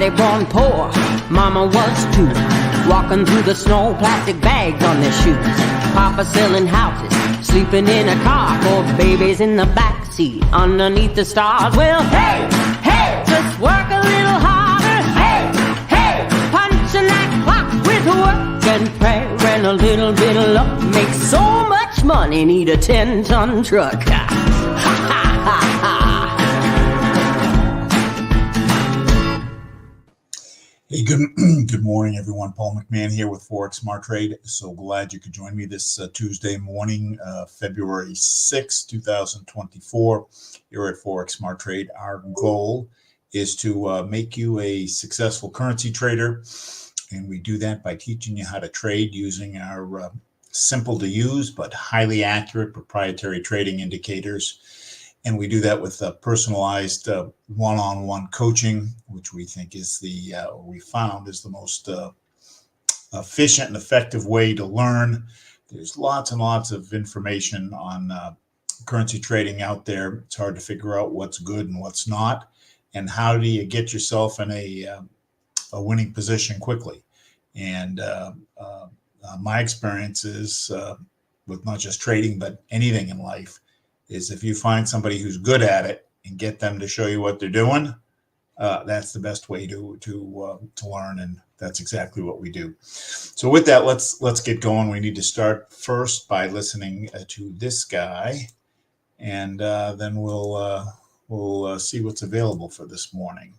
Daddy born poor, Mama was too. Walking through the snow, plastic bags on their shoes. Papa selling houses, sleeping in a car. Four babies in the backseat, underneath the stars. Well, hey, hey, just work a little harder. Hey, hey, punching that clock with work and prayer and a little bit of luck. Make so much money, need a 10-ton truck. Ha, ha, ha, ha. Hey, good morning, everyone. Paul McMann here with Forex Smart Trade. So glad you could join me this Tuesday morning, February 6, 2024, here at Forex Smart Trade. Our goal is to make you a successful currency trader, and we do that by teaching you how to trade using our simple to use but highly accurate proprietary trading indicators. And we do that with personalized one-on-one coaching, which we think is we found is the most efficient and effective way to learn. There's lots and lots of information on currency trading out there. It's hard to figure out what's good and what's not, and how do you get yourself in a winning position quickly. And my experience is with not just trading, but anything in life, is if you find somebody who's good at it and get them to show you what they're doing, that's the best way to learn, and that's exactly what we do. So with that, let's get going. We need to start first by listening to this guy, and then we'll see what's available for this morning.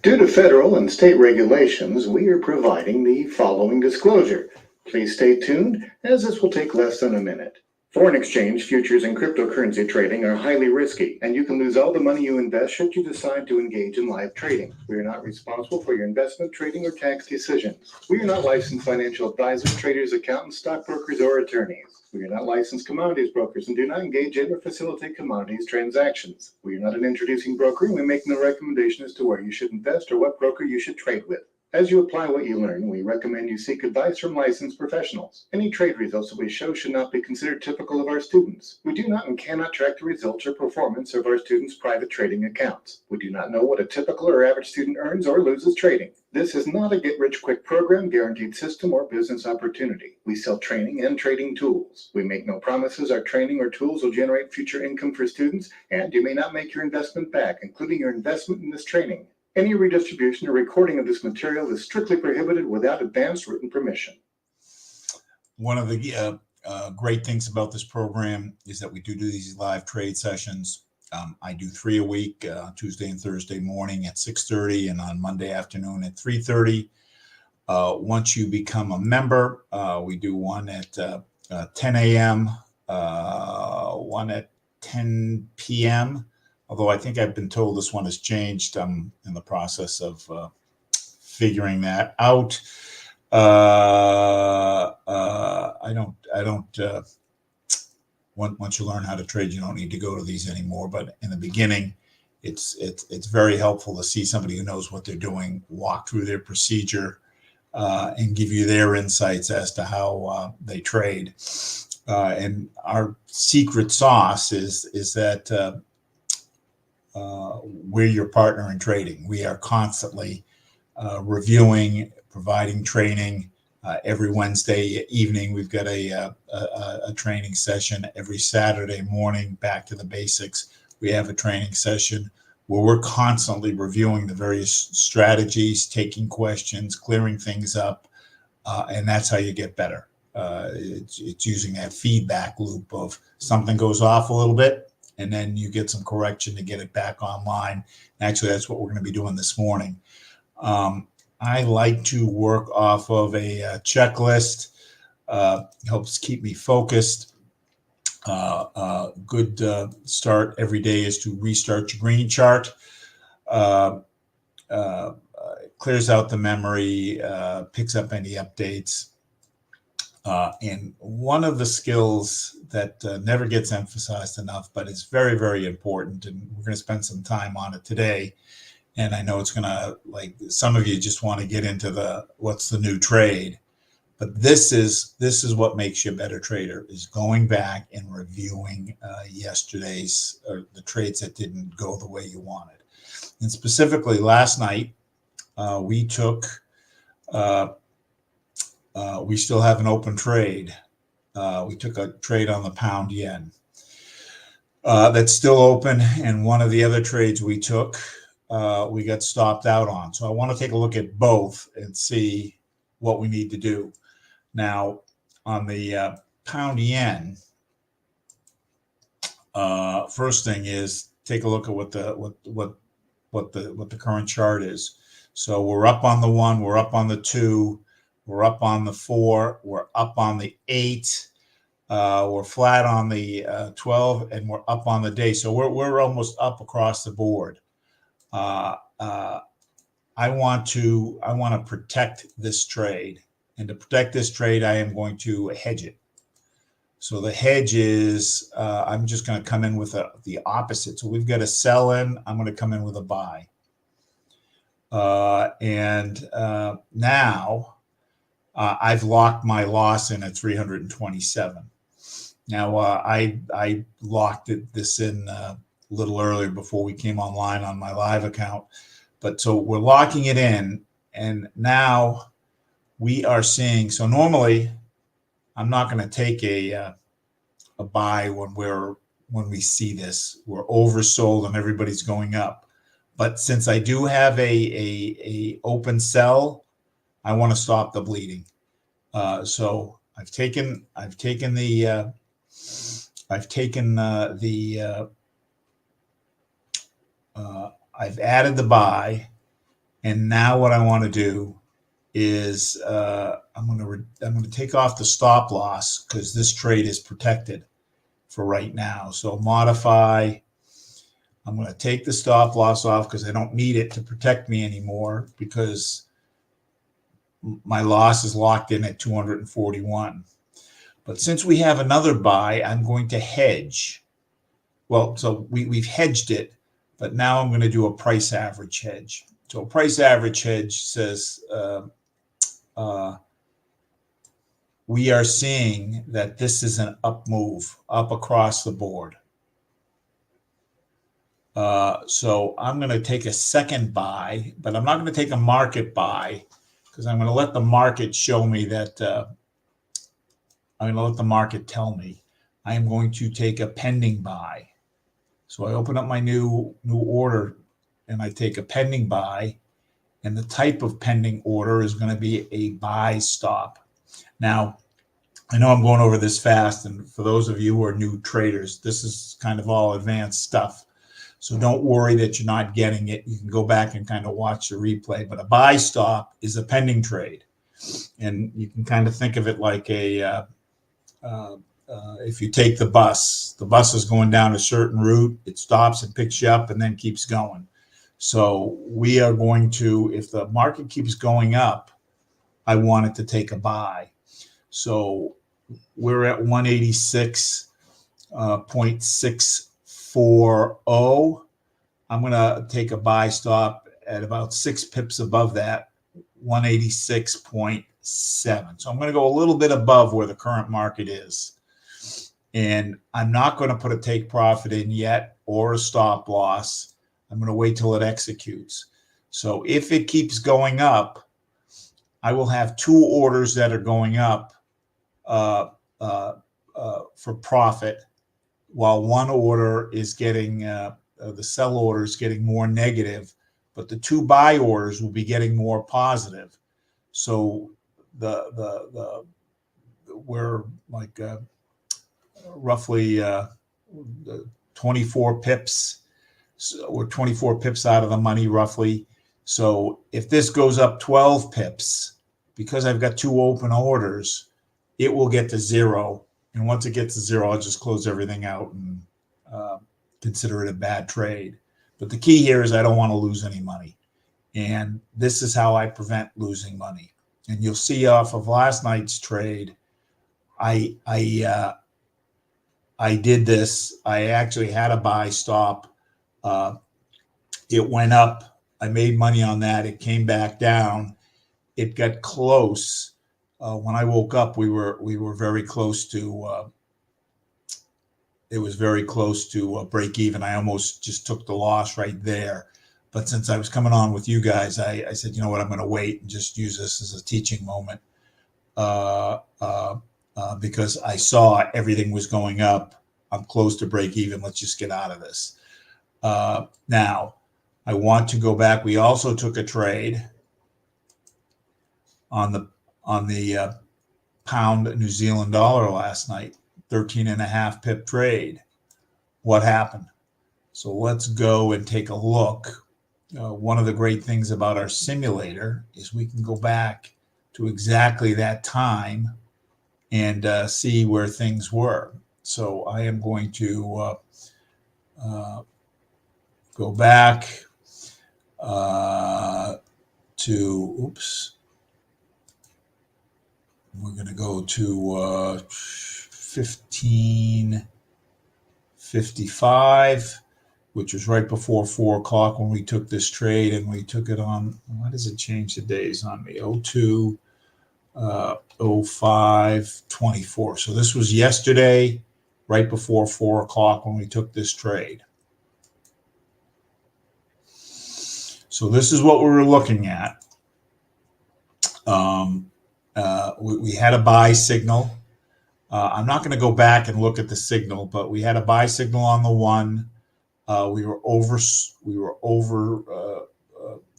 Due to federal and state regulations, we are providing the following disclosure. Please stay tuned, as this will take less than a minute. Foreign exchange, futures, and cryptocurrency trading are highly risky, and you can lose all the money you invest should you decide to engage in live trading. We are not responsible for your investment, trading, or tax decisions. We are not licensed financial advisors, traders, accountants, stockbrokers, or attorneys. We are not licensed commodities brokers and do not engage in or facilitate commodities transactions. We are not an introducing broker, and we make no recommendation as to where you should invest or what broker you should trade with. As you apply what you learn, we recommend you seek advice from licensed professionals. Any trade results that we show should not be considered typical of our students. We do not and cannot track the results or performance of our students' private trading accounts. We do not know what a typical or average student earns or loses trading. This is not a get-rich-quick program, guaranteed system, or business opportunity. We sell training and trading tools. We make no promises our training or tools will generate future income for students, and you may not make your investment back, including your investment in this training. Any redistribution or recording of this material is strictly prohibited without advance written permission. One of the great things about this program is that we do these live trade sessions. I do 3 a week, Tuesday and Thursday morning at 6:30, and on Monday afternoon at 3:30. Once you become a member, we do one at 10 a.m., one at 10 p.m., although I think I've been told this one has changed. I'm in the process of figuring that out. Once you learn how to trade, you don't need to go to these anymore. But in the beginning, it's very helpful to see somebody who knows what they're doing, walk through their procedure, and give you their insights as to how they trade. And our secret sauce is that we're your partner in trading. We are constantly reviewing, providing training. Every Wednesday evening, we've got a training session. Every Saturday morning, back to the basics, we have a training session where we're constantly reviewing the various strategies, taking questions, clearing things up, and that's how you get better. It's using that feedback loop of something goes off a little bit, and then you get some correction to get it back online. Actually, that's what we're going to be doing this morning. I like to work off of a checklist. Helps keep me focused. Good start every day is to restart your green chart. Clears out the memory, picks up any updates. And one of the skills that never gets emphasized enough, but is very, very important, and we're going to spend some time on it today. And I know it's going to, like, some of you just want to get into what's the new trade. But this is what makes you a better trader, is going back and reviewing yesterday's or the trades that didn't go the way you wanted. And specifically last night, we took we still have an open trade. We took a trade on the pound yen that's still open, and one of the other trades we took, we got stopped out on. So I want to take a look at both and see what we need to do. Now, on the pound yen, first thing is take a look at what the current chart is. So we're up on the 1, we're up on the 2, we're up on the 4, we're up on the 8, we're flat on the 12, and we're up on the day. So we're almost up across the board. I want to protect this trade, and to protect this trade, I am going to hedge it. So the hedge is I'm just going to come in with the opposite. So we've got a sell in. I'm going to come in with a buy. Now I've locked my loss in at 327. Now I locked this in a little earlier before we came online on my live account. But so we're locking it in, and now we are seeing. So normally, I'm not going to take a buy when we see this. We're oversold and everybody's going up. But since I do have a open sell, I want to stop the bleeding. So I've added the buy, and now what I want to do is I'm going to take off the stop loss because this trade is protected for right now. So modify. I'm going to take the stop loss off because I don't need it to protect me anymore, because my loss is locked in at 241. But since we have another buy, I'm going to hedge. Well, so we've hedged it, but now I'm going to do a price average hedge. So a price average hedge says we are seeing that this is an up move, up across the board. So I'm going to take a second buy, but I'm not going to take a market buy, because I'm going to let the market show me that I'm going to let the market tell me. I am going to take a pending buy. So I open up my new order and I take a pending buy, and the type of pending order is going to be a buy stop. Now, I know I'm going over this fast, and for those of you who are new traders, this is kind of all advanced stuff. So don't worry that you're not getting it. You can go back and kind of watch the replay. But a buy stop is a pending trade, and you can kind of think of it like if you take the bus is going down a certain route, it stops and picks you up and then keeps going. So we are going to, if the market keeps going up, I want it to take a buy. So we're at 186.640. I'm going to take a buy stop at about 6 pips above that, 186.7. So I'm going to go a little bit above where the current market is. And I'm not going to put a take profit in yet or a stop loss. I'm going to wait till it executes. So if it keeps going up, I will have 2 orders that are going up for profit, while one order is getting the sell order is getting more negative, but the 2 buy orders will be getting more positive. So we're like roughly 24 pips. So we're 24 pips out of the money roughly. So if this goes up 12 pips, because I've got 2 open orders, it will get to 0. And once it gets to 0, I'll just close everything out and consider it a bad trade. But the key here is I don't want to lose any money. And this is how I prevent losing money. And you'll see off of last night's trade, I did this. I actually had a buy stop. It went up. I made money on that. It came back down. It got close when I woke up, we were very close to. It was very close to break even. I almost just took the loss right there. But since I was coming on with you guys, I said, you know what, I'm going to wait and just use this as a teaching moment because I saw everything was going up. I'm close to break even. Let's just get out of this. Now, I want to go back. We also took a trade on the pound New Zealand dollar last night, 13.5 pip trade. What happened? So let's go and take a look. One of the great things about our simulator is we can go back to exactly that time and see where things were. So I am going to go back to, oops, we're going to go to 1555, which was right before 4 o'clock when we took this trade, and we took it on, why does it change the days on me? 02, 05, 24. So this was yesterday, right before 4 o'clock when we took this trade. So this is what we were looking at. We had a buy signal. I'm not going to go back and look at the signal, but we had a buy signal on the one. We were over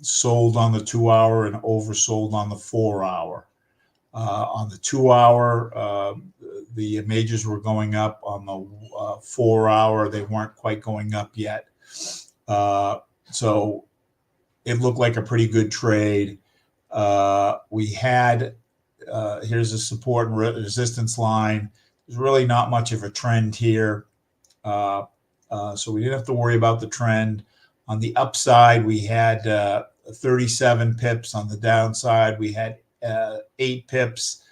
sold on the 2 hour and oversold on the 4 hour. On the 2 hour, the majors were going up. On the 4 hour, they weren't quite going up yet. So it looked like a pretty good trade. We had, here's a support and resistance line. There's really not much of a trend here. So we didn't have to worry about the trend. On the upside, we had 37 pips. On the downside, we had 8 pips.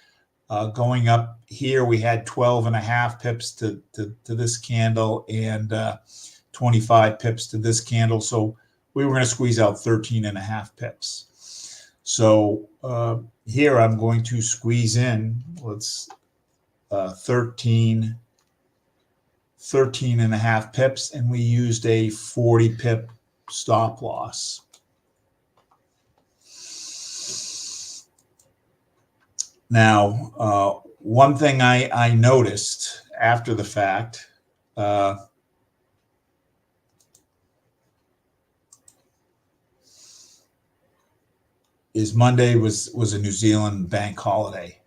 Going up here, we had 12.5 pips to this candle and 25 pips to this candle. So we were going to squeeze out 13.5 pips. So here I'm going to squeeze in, let's 13.5 pips, and we used a 40 pip stop loss. Now, one thing I noticed after the fact, is Monday was a New Zealand bank holiday.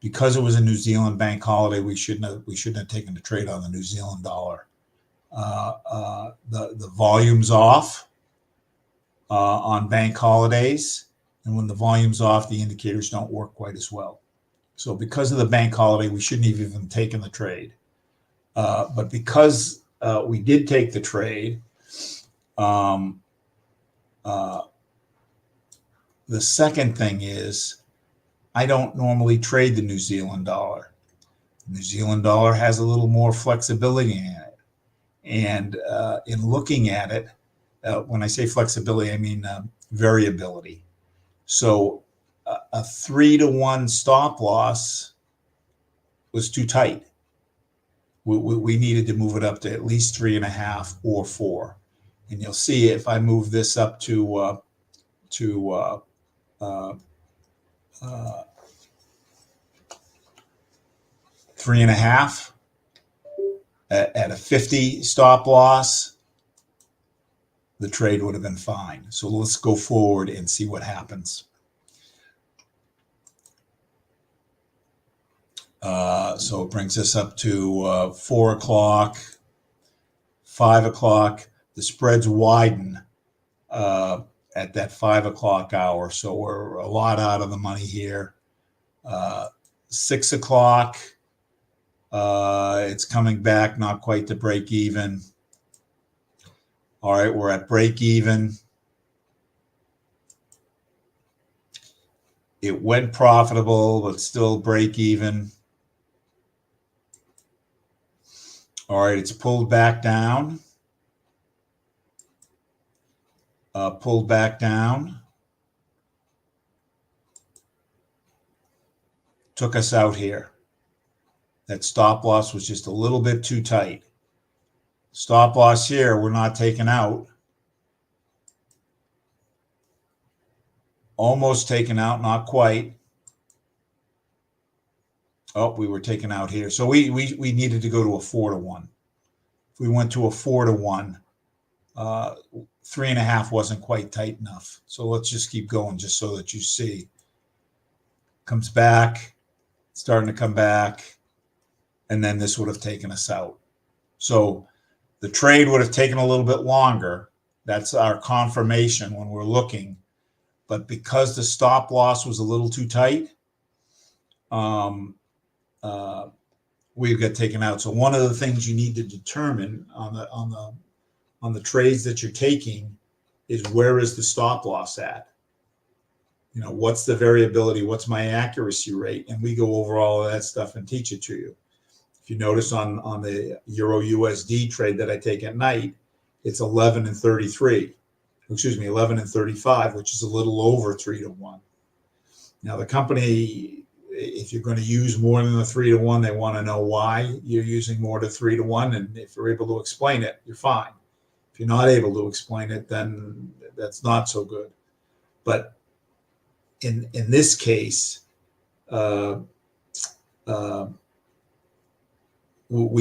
Because it was a New Zealand bank holiday, we shouldn't have taken the trade on the New Zealand dollar. The volume's off on bank holidays, and when the volume's off, the indicators don't work quite as well. So because of the bank holiday, we shouldn't have even taken the trade. But because we did take the trade, the second thing is I don't normally trade the New Zealand dollar. The New Zealand dollar has a little more flexibility in it. And in looking at it, when I say flexibility, I mean variability. So a 3-to-1 stop loss was too tight. We needed to move it up to at least 3.5 or 4. And you'll see if I move this up to 3.5 at a 50 stop loss, the trade would have been fine. So let's go forward and see what happens. So it brings us up to 4 o'clock, 5 o'clock. The spreads widen at that 5 o'clock hour. So we're a lot out of the money here. 6 o'clock, it's coming back, not quite to break even. All right, we're at break even. It went profitable, but still break even. All right, it's pulled back down. Pulled back down. took us out here. That stop loss was just a little bit too tight. Stop loss here, we're not taking out. Almost taken out, not quite. Oh, we were taken out here. So we needed to go to a 4-to-1. If we went to a 4-to-1, 3.5 wasn't quite tight enough. So let's just keep going just so that you see. Comes back, starting to come back, and then this would have taken us out. So the trade would have taken a little bit longer. That's our confirmation when we're looking. But because the stop loss was a little too tight, we got taken out. So one of the things you need to determine on the trades that you're taking is, where is the stop loss at? You know, what's the variability? What's my accuracy rate? And we go over all of that stuff and teach it to you. If you notice on the Euro USD trade that I take at night, it's 11.33. Excuse me, 11.35, which is a little over 3-to-1. Now the company, if you're going to use more than the 3-to-1, they want to know why you're using more than 3-to-1, and if you're able to explain it, you're fine. If you're not able to explain it, then that's not so good. But in this case, we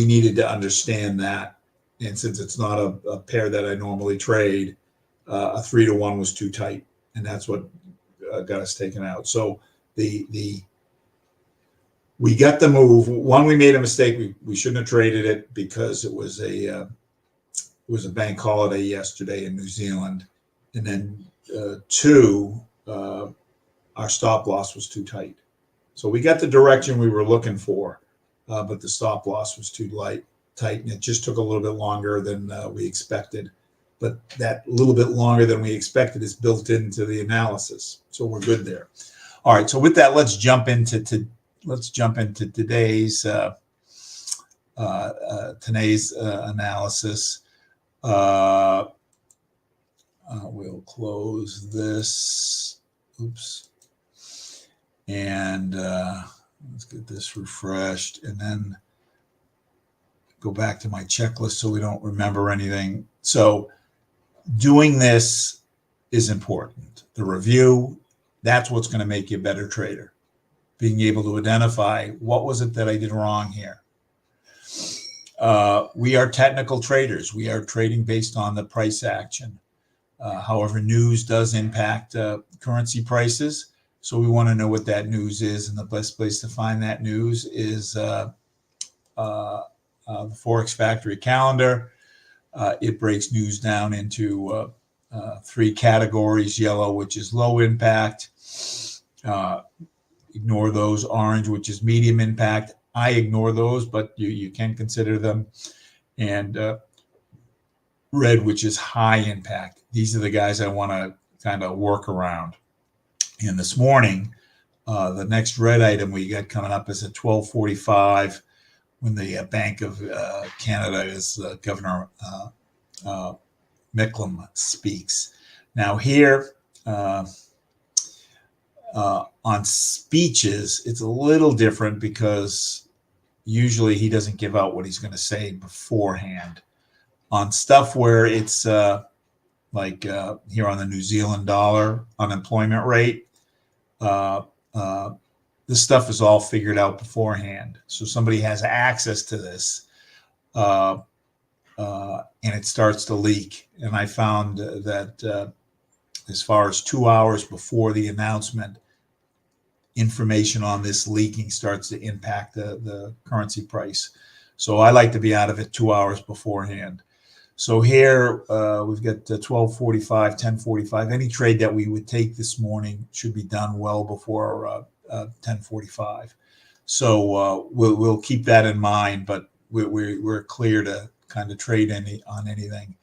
needed to understand that, and since it's not a pair that I normally trade, a 3-to-1 was too tight, and that's what got us taken out. So we got the move. One, we made a mistake. We shouldn't have traded it because it was a bank holiday yesterday in New Zealand, and then two, our stop loss was too tight. So we got the direction we were looking for, but the stop loss was too tight, and it just took a little bit longer than we expected. But that little bit longer than we expected is built into the analysis, so we're good there. All right. So with that, let's jump into today's analysis. We'll close this. Oops. And let's get this refreshed, and then go back to my checklist so we don't remember anything. So doing this is important. The review, that's what's going to make you a better trader. Being able to identify, what was it that I did wrong here? We are technical traders. We are trading based on the price action. However, news does impact currency prices. So we want to know what that news is. And the best place to find that news is the Forex Factory calendar. It breaks news down into 3 categories: yellow, which is low impact. Ignore those. Orange, which is medium impact. I ignore those, but you can consider them. And red, which is high impact. These are the guys I want to kind of work around. And this morning, the next red item we got coming up is at 12:45, when the Bank of Canada is Governor McMann speaks. Now here, on speeches, it's a little different because usually he doesn't give out what he's going to say beforehand. On stuff where it's like here on the New Zealand dollar unemployment rate, this stuff is all figured out beforehand. So somebody has access to this, and it starts to leak. And I found that as far as 2 hours before the announcement, information on this leaking starts to impact the currency price. So I like to be out of it 2 hours beforehand. So here we've got 12:45, 10:45. Any trade that we would take this morning should be done well before 10:45. So we'll keep that in mind, but we're clear to kind of trade on anything.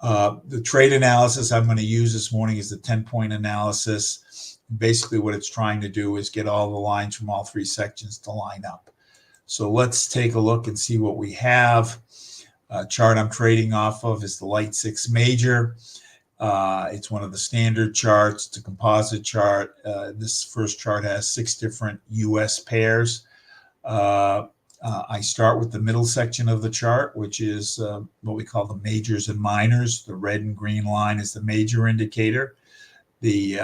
The trade analysis I'm going to use this morning is the 10-point analysis. Basically what it's trying to do is get all the lines from all 3 sections to line up. So let's take a look and see what we have. Chart I'm trading off of is the light 6 major. It's one of the standard charts. It's a composite chart. This first chart has 6 different US pairs. I start with the middle section of the chart, which is what we call the majors and minors. The red and green line is the major indicator. The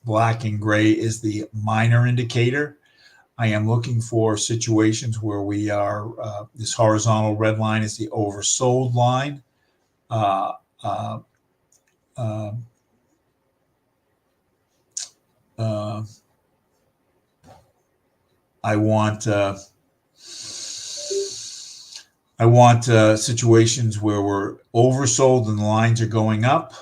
black and gray is the minor indicator. I am looking for situations where we are, this horizontal red line is the oversold line. I want situations where we're oversold and the lines are going up,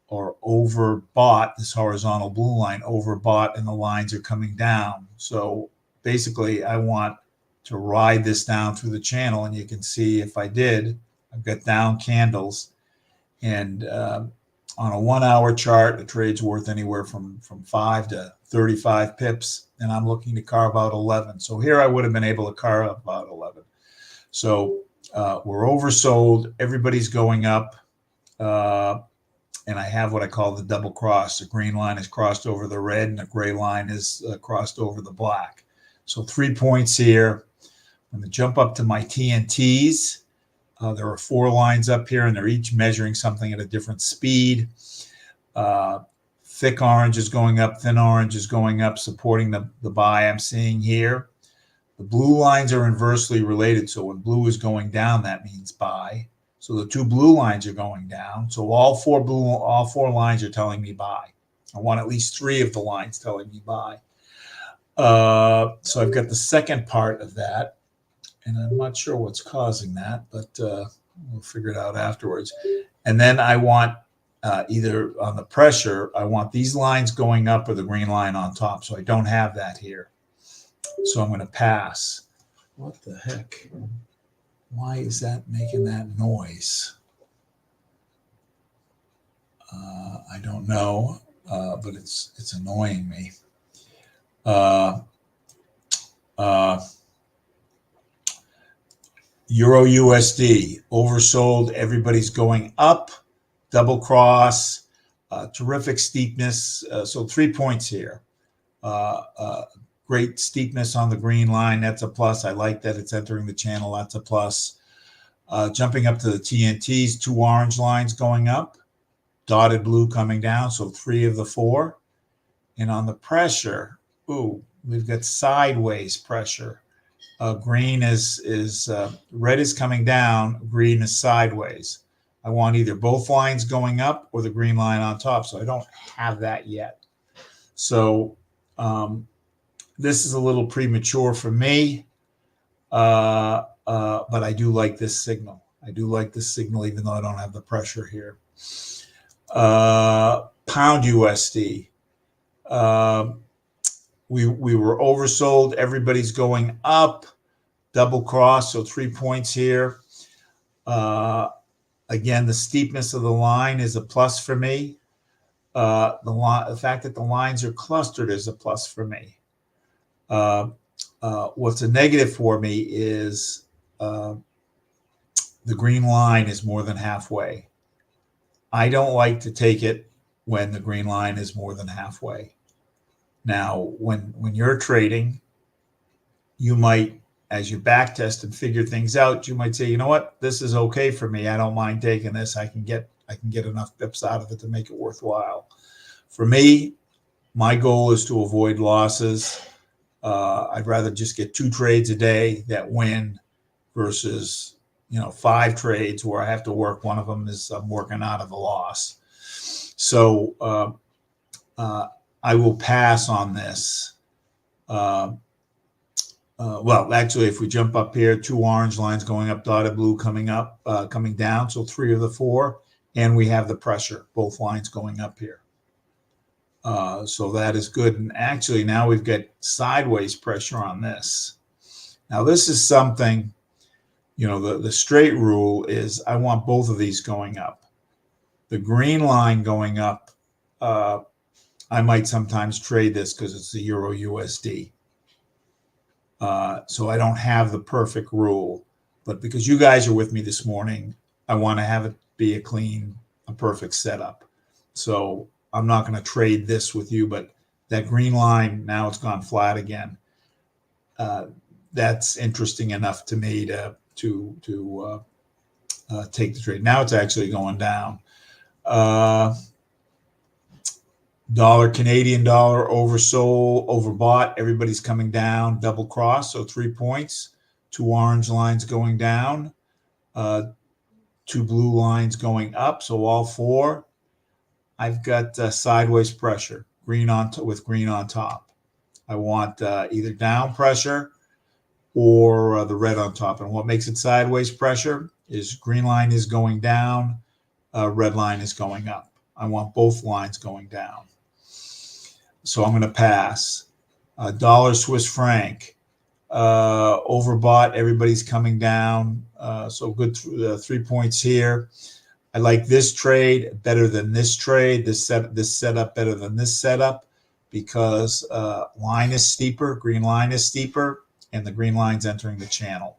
or overbought, this horizontal blue line, overbought and the lines are coming down. So basically, I want to ride this down through the channel, and you can see if I did, I've got down candles, and on a 1 hour chart, the trade's worth anywhere from 5 to 35 pips, and I'm looking to carve out 11. So here I would have been able to carve out 11. So we're oversold, everybody's going up, and I have what I call the double cross. The green line is crossed over the red, and the gray line is crossed over the black. So 3 points here. I'm going to jump up to my TNTs. There are 4 lines up here, and they're each measuring something at a different speed. Thick orange is going up, thin orange is going up, supporting the buy I'm seeing here. The blue lines are inversely related, so when blue is going down, that means buy. So the 2 blue lines are going down. So all four lines are telling me buy. I want at least 3 of the lines telling me buy. So I've got the second part of that, and I'm not sure what's causing that, but we'll figure it out afterwards. And then I want either on the pressure, I want these lines going up or the green line on top. So I don't have that here. So I'm going to pass. What the heck? Why is that making that noise? I don't know, but it's annoying me. Euro USD oversold. Everybody's going up. Double cross. Terrific steepness. So 3 points here. Great steepness on the green line. That's a plus. I like that it's entering the channel. That's a plus. Jumping up to the TNTs, 2 orange lines going up, dotted blue coming down. So 3 of the 4. And on the pressure, we've got sideways pressure. Green is red is coming down. Green is sideways. I want either both lines going up or the green line on top. So I don't have that yet. So this is a little premature for me, but I do like this signal. I do like this signal, even though I don't have the pressure here. Pound USD. We were oversold. Everybody's going up. Double cross, so 3 points here. Again, the steepness of the line is a plus for me. The fact that the lines are clustered is a plus for me. What's a negative for me is the green line is more than halfway. I don't like to take it when the green line is more than halfway. Now, when you're trading, you might, as you back test and figure things out, you might say, you know what, this is okay for me. I don't mind taking this. I can get enough pips out of it to make it worthwhile. For me, my goal is to avoid losses. I'd rather just get 2 trades a day that win versus 5 trades where I have to work. One of them is I'm working out of a loss. So I will pass on this. Well, actually, if we jump up here, 2 orange lines going up, dotted blue coming up, coming down. So 3 of the 4, and we have the pressure, both lines going up here. So that is good. And actually, now we've got sideways pressure on this. Now, this is something, the straight rule is I want both of these going up. The green line going up, I might sometimes trade this because it's the Euro USD. So I don't have the perfect rule, but because you guys are with me this morning, I want to have it be a perfect setup. So I'm not going to trade this with you, but that green line, now it's gone flat again. That's interesting enough to me to take the trade. Now it's actually going down. Dollar, Canadian dollar, oversold, overbought. Everybody's coming down, double cross. So 3 points, 2 orange lines going down, 2 blue lines going up. So all 4. I've got sideways pressure, green on with green on top. I want either down pressure or the red on top. And what makes it sideways pressure is green line is going down, red line is going up. I want both lines going down. So I'm going to pass. Dollar, Swiss franc, overbought. Everybody's coming down. So good 3 points here. I like this trade better than this trade. This setup better than this setup because line is steeper. Green line is steeper, and the green line's entering the channel.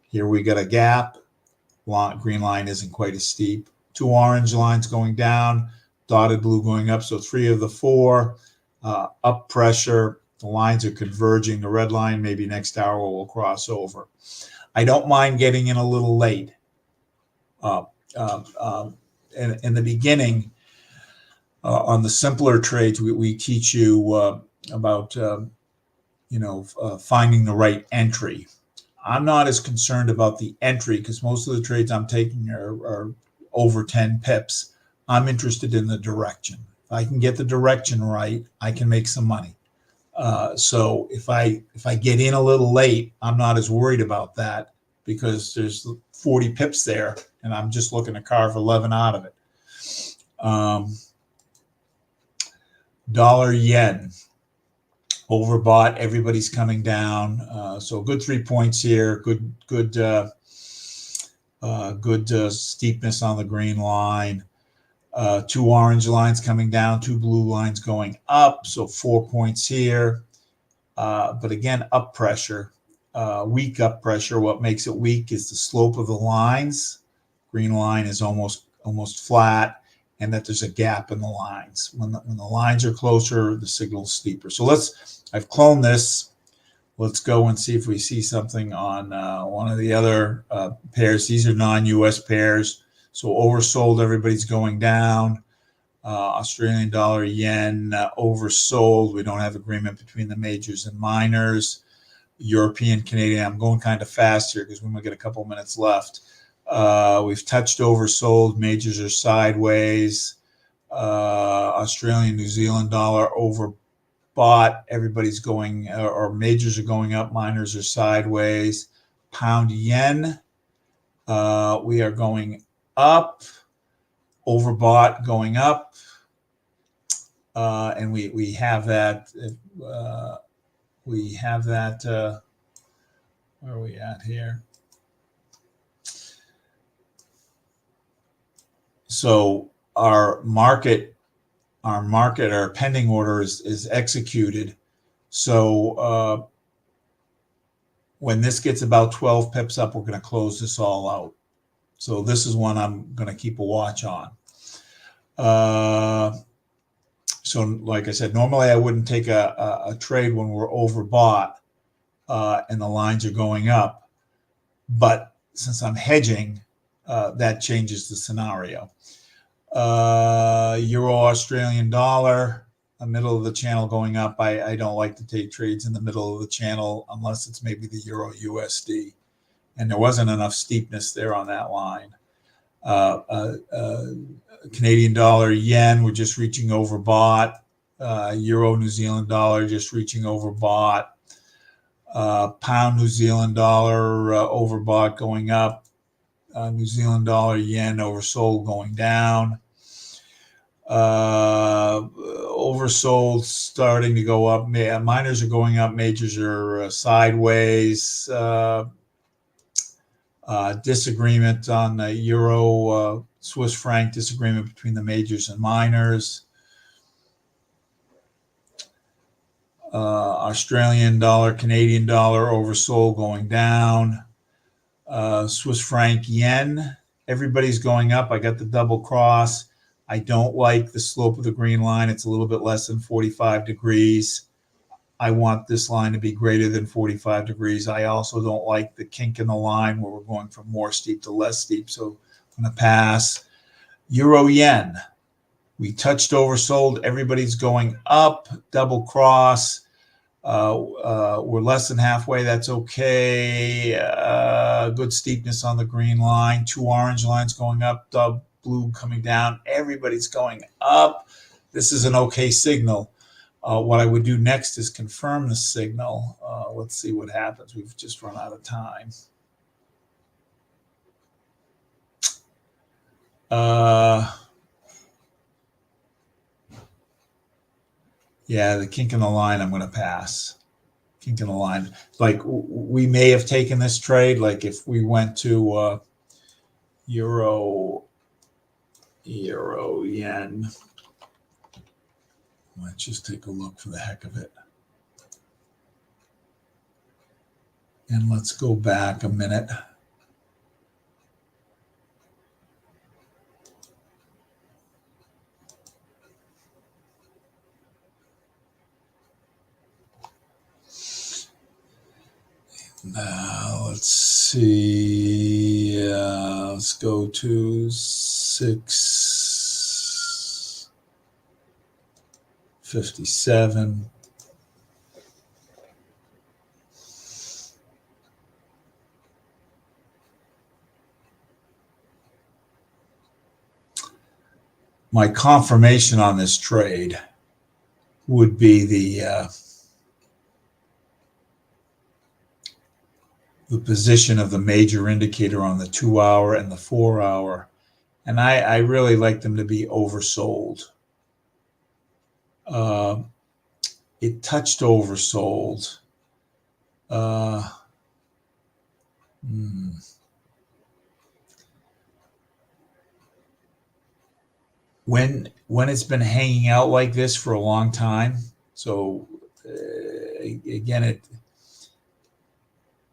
Here we got a gap. Green line isn't quite as steep. 2 orange lines going down, dotted blue going up. So 3 of the 4. Up pressure. The lines are converging. The red line maybe next hour will cross over. I don't mind getting in a little late. In the beginning, on the simpler trades, we teach you about finding the right entry. I'm not as concerned about the entry because most of the trades I'm taking are over 10 pips. I'm interested in the direction. If I can get the direction right, I can make some money. So if I get in a little late, I'm not as worried about that because there's 40 pips there, and I'm just looking to carve 11 out of it. Dollar, yen, overbought. Everybody's coming down. So good 3 points here. Good steepness on the green line. 2 orange lines coming down, 2 blue lines going up. So 4 points here. But again, up pressure, weak up pressure. What makes it weak is the slope of the lines. Green line is almost flat, and that there's a gap in the lines. When the lines are closer, the signal is steeper. So I've cloned this. Let's go and see if we see something on one of the other pairs. These are non-US pairs. So oversold, everybody's going down. Australian dollar, yen, oversold. We don't have agreement between the majors and minors. European, Canadian, I'm going kind of fast here because we might get a couple minutes left. We've touched oversold. Majors are sideways. Australian, New Zealand dollar, overbought. Everybody's going, or majors are going up. Minors are sideways. Pound, yen. We are going up, overbought, going up, and we have that. We have that. Where are we at here? So our pending order is executed. So when this gets about 12 pips up, we're going to close this all out. So this is one I'm going to keep a watch on. So like I said, normally I wouldn't take a trade when we're overbought and the lines are going up. But since I'm hedging, that changes the scenario. Euro, Australian dollar, the middle of the channel going up. I don't like to take trades in the middle of the channel unless it's maybe the Euro USD. And there wasn't enough steepness there on that line. Canadian dollar, yen, we're just reaching overbought. Euro, New Zealand dollar, just reaching overbought. Pound, New Zealand dollar, overbought, going up. New Zealand dollar, yen, oversold, going down. Oversold, starting to go up. Minors are going up. Majors are sideways. Disagreement on the euro, Swiss franc, disagreement between the majors and minors. Australian dollar, Canadian dollar, oversold, going down. Swiss franc, yen, everybody's going up. I got the double cross. I don't like the slope of the green line. It's a little bit less than 45 degrees. I want this line to be greater than 45 degrees. I also don't like the kink in the line where we're going from more steep to less steep. So I'm going to pass. Euro yen. We touched oversold. Everybody's going up. Double cross. We're less than halfway. That's okay. Good steepness on the green line. 2 orange lines going up. The blue coming down. Everybody's going up. This is an okay signal. What I would do next is confirm the signal. Let's see what happens. We've just run out of time. Yeah, the kink in the line, I'm going to pass. Kink in the line. Like, we may have taken this trade. Like, if we went to euro yen. Let's just take a look for the heck of it. And let's go back a minute. Now let's see. Let's go to 657. My confirmation on this trade would be the position of the major indicator on the 2 hour and the 4 hour. And I really like them to be oversold. It touched oversold. When it's been hanging out like this for a long time, so again,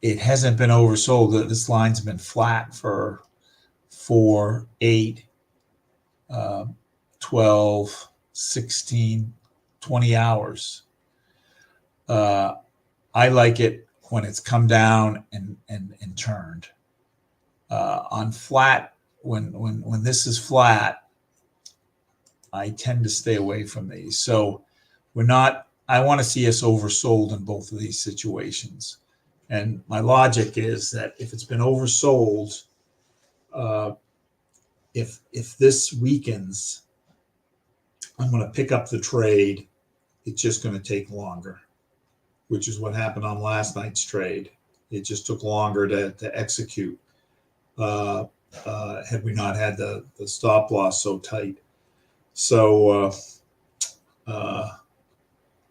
it hasn't been oversold. This line's been flat for 4, 8, 12, 16, 20 hours. I like it when it's come down and turned. On flat, when this is flat, I tend to stay away from these. So I want to see us oversold in both of these situations. And my logic is that if it's been oversold, if this weakens, I'm going to pick up the trade. It's just going to take longer, which is what happened on last night's trade. It just took longer to execute had we not had the stop loss so tight. So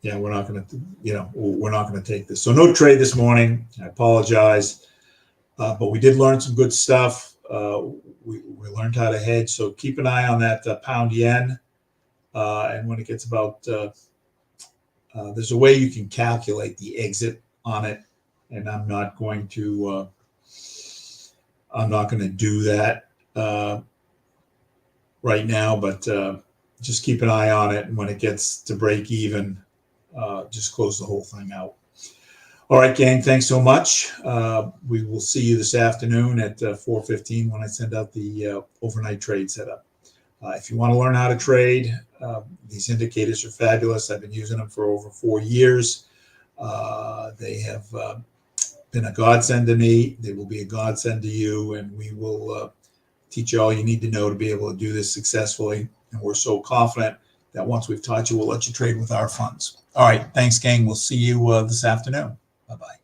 yeah, we're not going to take this. So no trade this morning. I apologize, but we did learn some good stuff. We learned how to hedge. So keep an eye on that pound yen. And when it gets about, there's a way you can calculate the exit on it, and I'm not going to do that right now. But just keep an eye on it, and when it gets to break even, just close the whole thing out. All right, gang, thanks so much. We will see you this afternoon at 4:15 when I send out the overnight trade setup. If you want to learn how to trade, these indicators are fabulous. I've been using them for over 4 years. They have been a godsend to me. They will be a godsend to you, and we will teach you all you need to know to be able to do this successfully. And we're so confident that once we've taught you, we'll let you trade with our funds. All right. Thanks, gang. We'll see you this afternoon. Bye-bye.